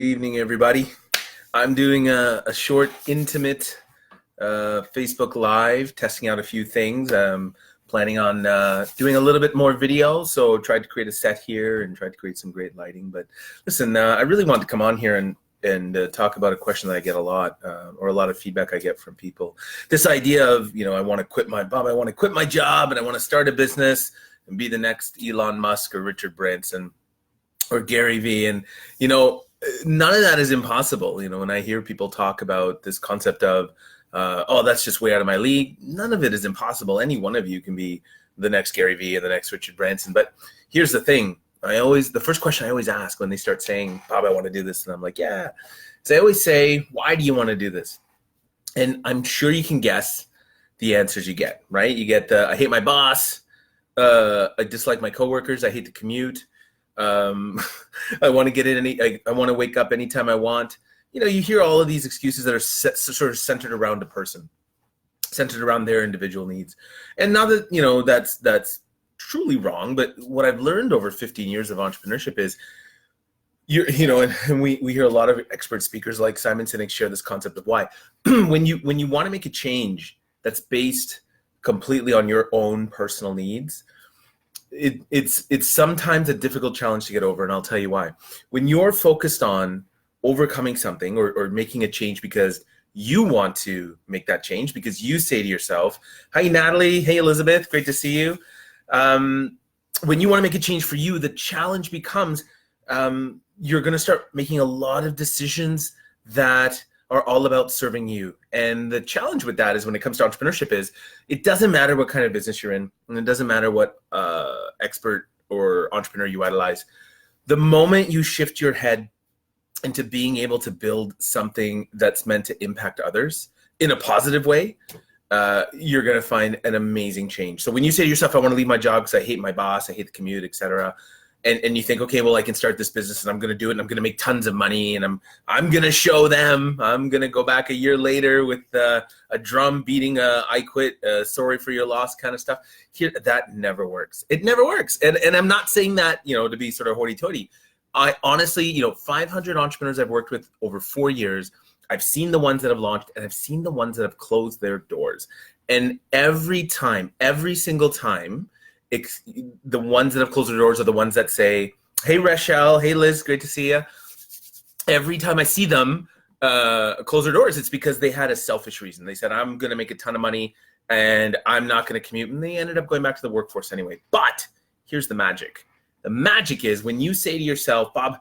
Evening, everybody. I'm doing a short, intimate Facebook Live, testing out a few things. I'm planning on doing a little bit more video, so tried to create a set here and tried to create some great lighting. But listen, I really wanted to come on here and talk about a question that I get a lot, or a lot of feedback I get from people. This idea of, I want to quit my job, I want to quit my job, and I want to start a business and be the next Elon Musk or Richard Branson or Gary Vee. And, none of that is impossible. When I hear people talk about this concept of, oh, that's just way out of my league, none of it is impossible. Any one of you can be the next Gary Vee or the next Richard Branson. But here's the thing. The first question I always ask when they start saying, Bob, I want to do this. And I'm like, yeah. So I always say, why do you want to do this? And I'm sure you can guess the answers you get, right? You get I hate my boss. I dislike my coworkers. I hate the commute. I want to get in I want to wake up anytime I want. You hear all of these excuses that are sort of centered around a person, centered around their individual needs. And now that, that's truly wrong. But what I've learned over 15 years of entrepreneurship is, and we hear a lot of expert speakers like Simon Sinek share this concept of why. when you want to make a change that's based completely on your own personal needs, it's sometimes a difficult challenge to get over, and I'll tell you why. When you're focused on overcoming something or making a change because you want to make that change, because you say to yourself, hi Natalie, hey Elizabeth, great to see you. When you want to make a change for you, the challenge becomes you're going to start making a lot of decisions that are all about serving you. And the challenge with that is, when it comes to entrepreneurship, is it doesn't matter what kind of business you're in, and it doesn't matter what expert or entrepreneur you idolize. The moment you shift your head into being able to build something that's meant to impact others in a positive way, you're going to find an amazing change. So when you say to yourself, I want to leave my job because I hate my boss, I hate the commute, etc., and you think, okay, well, I can start this business and I'm going to do it and I'm going to make tons of money and I'm going to show them. I'm going to go back a year later with a drum beating I quit, sorry for your loss kind of stuff. Here, that never works. It never works. And I'm not saying that, to be sort of hoity-toity. I honestly, 500 entrepreneurs I've worked with over 4 years. I've seen the ones that have launched, and I've seen the ones that have closed their doors. And every single time, the ones that have closed their doors are the ones that say, hey Rachel, hey Liz, great to see you. Every time I see them close their doors, it's because they had a selfish reason. They said, I'm going to make a ton of money and I'm not going to commute. And they ended up going back to the workforce anyway. But here's the magic. The magic is when you say to yourself, Bob,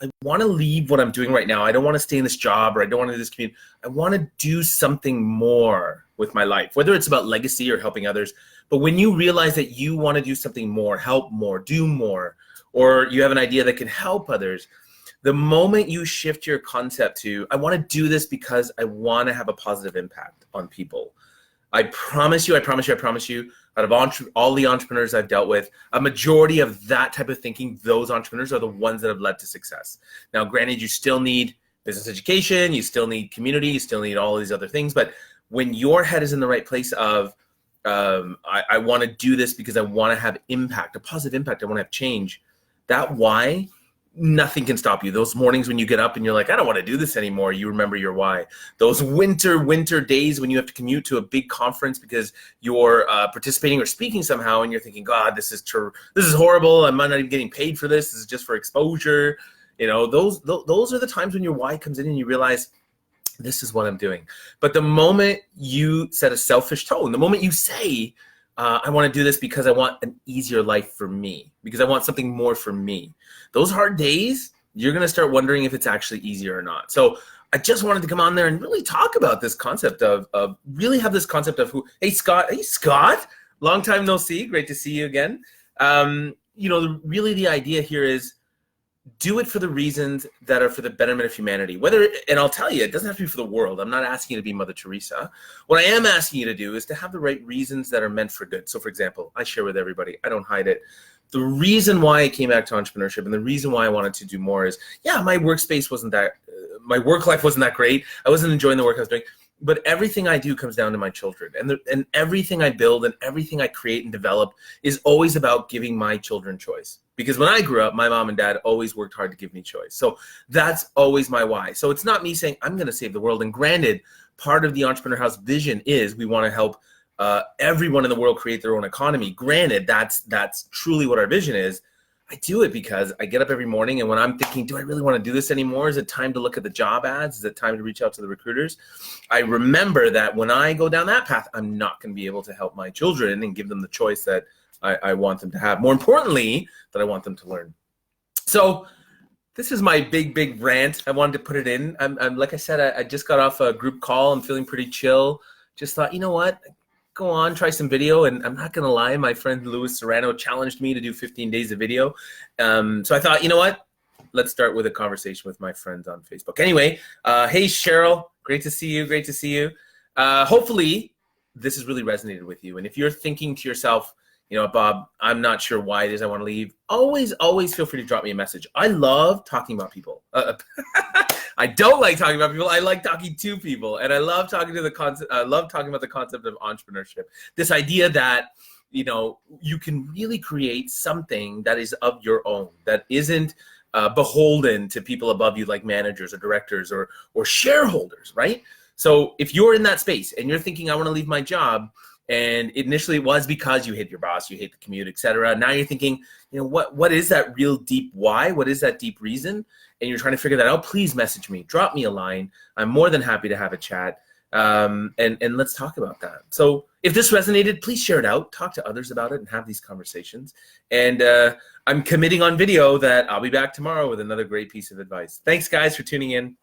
I want to leave what I'm doing right now. I don't want to stay in this job, or I don't want to do this commute. I want to do something more with my life, whether it's about legacy or helping others. But when you realize that you want to do something more, help more, do more, or you have an idea that can help others, the moment you shift your concept to, I want to do this because I want to have a positive impact on people. I promise you, out of all the entrepreneurs I've dealt with, a majority of that type of thinking, those entrepreneurs are the ones that have led to success. Now, granted, you still need business education, you still need community, you still need all these other things. But when your head is in the right place of, I want to do this because I want to have impact, a positive impact, I want to have change, that why, nothing can stop you. Those mornings when you get up and you're like, I don't want to do this anymore, you remember your why. Those winter days when you have to commute to a big conference because you're participating or speaking somehow, and you're thinking, God, this is horrible, I'm not even getting paid for this is just for exposure. Those are the times when your why comes in and you realize, this is what I'm doing. But the moment you set a selfish tone, the moment you say, I want to do this because I want an easier life for me, because I want something more for me, those hard days, you're going to start wondering if it's actually easier or not. So I just wanted to come on there and really talk about this concept of really have this concept of hey Scott, long time no see, great to see you again. Really the idea here is, do it for the reasons that are for the betterment of humanity. And I'll tell you, it doesn't have to be for the world. I'm not asking you to be Mother Teresa. What I am asking you to do is to have the right reasons that are meant for good. So for example, I share with everybody, I don't hide it. The reason why I came back to entrepreneurship and the reason why I wanted to do more is, my workspace wasn't that, my work life wasn't that great. I wasn't enjoying the work I was doing. But everything I do comes down to my children, and everything I build and everything I create and develop is always about giving my children choice. Because when I grew up, my mom and dad always worked hard to give me choice. So that's always my why. So it's not me saying I'm going to save the world. And granted, part of the Entrepreneur House vision is we want to help everyone in the world create their own economy. Granted, that's truly what our vision is. I do it because I get up every morning, and when I'm thinking, do I really want to do this anymore? Is it time to look at the job ads? Is it time to reach out to the recruiters? I remember that when I go down that path, I'm not going to be able to help my children and give them the choice that I want them to have. More importantly, that I want them to learn. So this is my big rant. I wanted to put it in. I'm like I said, I just got off a group call. I'm feeling pretty chill. Just thought, you know what? Go on, try some video. And I'm not going to lie, my friend Louis Serrano challenged me to do 15 days of video. So I thought, you know what? Let's start with a conversation with my friends on Facebook. Anyway, hey, Cheryl, great to see you. Great to see you. Hopefully, this has really resonated with you. And if you're thinking to yourself, you know, Bob, I'm not sure why it is I want to leave, always feel free to drop me a message. I love talking about people. I don't like talking about people. I like talking to people, and I love talking to the concept. I love talking about the concept of entrepreneurship. This idea that, you know, you can really create something that is of your own, that isn't beholden to people above you, like managers or directors or shareholders, right? So if you're in that space and you're thinking, I want to leave my job, and initially it was because you hate your boss, you hate the commute, etc. Now you're thinking, you know, what is that real deep why? What is that deep reason? And you're trying to figure that out. Please message me, drop me a line. I'm more than happy to have a chat, and let's talk about that. So if this resonated, please share it out, talk to others about it, and have these conversations. And I'm committing on video that I'll be back tomorrow with another great piece of advice. Thanks, guys, for tuning in.